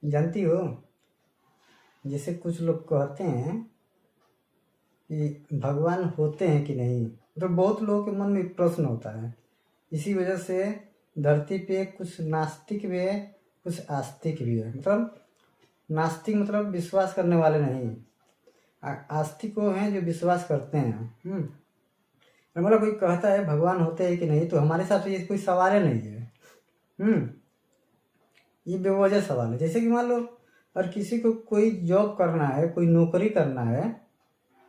जानती हो, जैसे कुछ लोग कहते हैं कि भगवान होते हैं कि नहीं, तो बहुत लोगों के मन में प्रश्न होता है। इसी वजह से धरती पे कुछ नास्तिक भी है, कुछ आस्तिक भी है। मतलब नास्तिक मतलब विश्वास करने वाले नहीं, आस्तिक वो हैं जो विश्वास करते हैं। मतलब कोई कहता है भगवान होते हैं कि नहीं, तो हमारे हिसाब से ये कोई सवाल ही नहीं है। ये बेवजह सवाल है। जैसे कि मान लो अगर किसी को कोई जॉब करना है, कोई नौकरी करना है,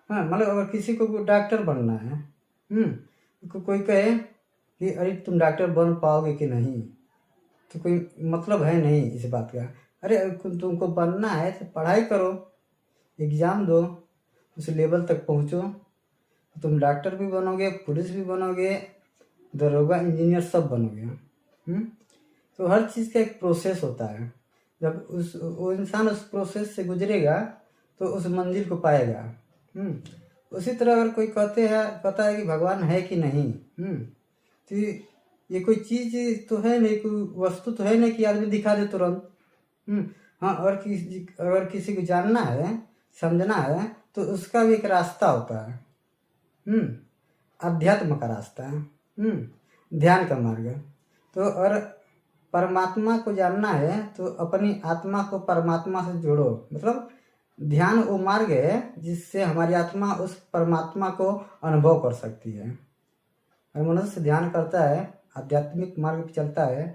हाँ, मतलब अगर किसी को डॉक्टर बनना है, कोई कहे कि अरे तुम डॉक्टर बन पाओगे कि नहीं, तो कोई मतलब है नहीं इस बात का। अरे तुमको बनना है तो पढ़ाई करो, एग्ज़ाम दो, उस लेवल तक पहुँचो, तुम डॉक्टर भी बनोगे, पुलिस भी बनोगे, दरोगा, इंजीनियर सब बनोगे। तो हर चीज़ का एक प्रोसेस होता है। जब वो इंसान उस प्रोसेस से गुजरेगा तो उस मंजिल को पाएगा। उसी तरह अगर कोई कहता है कि भगवान है कि नहीं, तो ये कोई चीज़ तो है नहीं, कोई वस्तु तो है नहीं कि आदमी दिखा दे तुरंत। हाँ, अगर किसी को जानना है, समझना है, तो उसका भी एक रास्ता होता है। अध्यात्म का रास्ता है, ध्यान का मार्ग। तो अगर परमात्मा को जानना है तो अपनी आत्मा को परमात्मा से जोड़ो। मतलब ध्यान वो मार्ग है जिससे हमारी आत्मा उस परमात्मा को अनुभव कर सकती है। अगर मनुष्य ध्यान करता है, आध्यात्मिक मार्ग पर चलता है,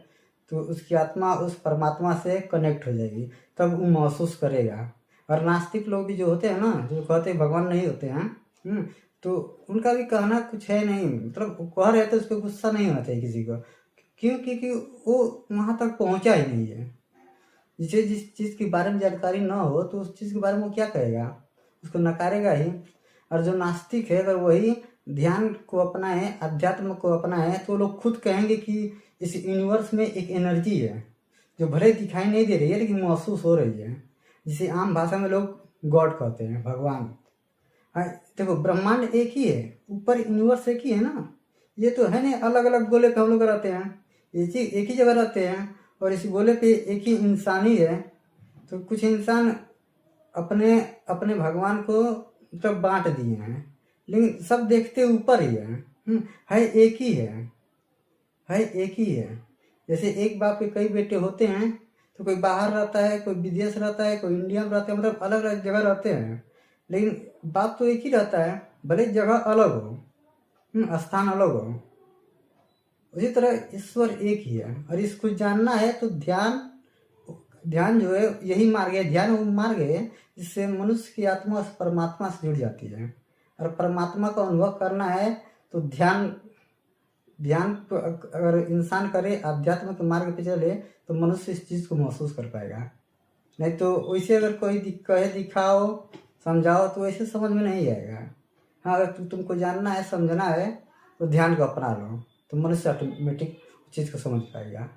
तो उसकी आत्मा उस परमात्मा से कनेक्ट हो जाएगी, तब वो महसूस करेगा। और नास्तिक लोग भी जो होते हैं ना, जो कहते हैं भगवान नहीं होते हैं, तो उनका भी कहना कुछ है नहीं। मतलब वो कह रहे थे, उस पर गुस्सा नहीं होना चाहिए किसी को। क्यों? क्योंकि वो वहाँ तक पहुँचा ही नहीं है। जिसे जिस चीज़ के बारे में जानकारी ना हो तो उस चीज़ के बारे में वो क्या कहेगा, उसको नकारेगा ही। और जो नास्तिक है, अगर वही ध्यान को अपनाए, अध्यात्म को अपनाए, तो लोग खुद कहेंगे कि इस यूनिवर्स में एक एनर्जी है जो भले दिखाई नहीं दे रही है लेकिन महसूस हो रही है, जिसे आम भाषा में लोग गॉड कहते हैं, भगवान। हाँ, देखो ब्रह्मांड एक ही है, ऊपर यूनिवर्स एक ही है ना। ये तो है नहीं अलग अलग गोले पे हम लोग रहते हैं, एक ही जगह रहते हैं, और इस गोले पे एक ही इंसान ही है। तो कुछ इंसान अपने अपने भगवान को मतलब बांट दिए हैं, लेकिन सब देखते ऊपर ही है एक ही है एक ही है। जैसे एक बाप के कई बेटे होते हैं, तो कोई बाहर रहता है, कोई विदेश रहता है, कोई इंडिया में रहता है, मतलब अलग अलग जगह रहते हैं, लेकिन बाप तो एक ही रहता है, भले जगह अलग हो, स्थान अलग हो। उसी तरह ईश्वर एक ही है, और इसको जानना है तो ध्यान जो है यही मार्ग है। ध्यान वो मार्ग है जिससे मनुष्य की आत्मा परमात्मा से जुड़ जाती है। और परमात्मा का अनुभव करना है तो ध्यान अगर इंसान करे, आध्यात्म के मार्ग पे चले, तो मनुष्य इस चीज़ को महसूस कर पाएगा। नहीं तो वैसे अगर कोई कहे दिखाओ समझाओ तो वैसे समझ में नहीं आएगा। हाँ, अगर तुमको जानना है, समझना है, तो ध्यान को अपना लो, तो मनुष्य ऑटोमेटिक चीज़ को समझ पाएगा।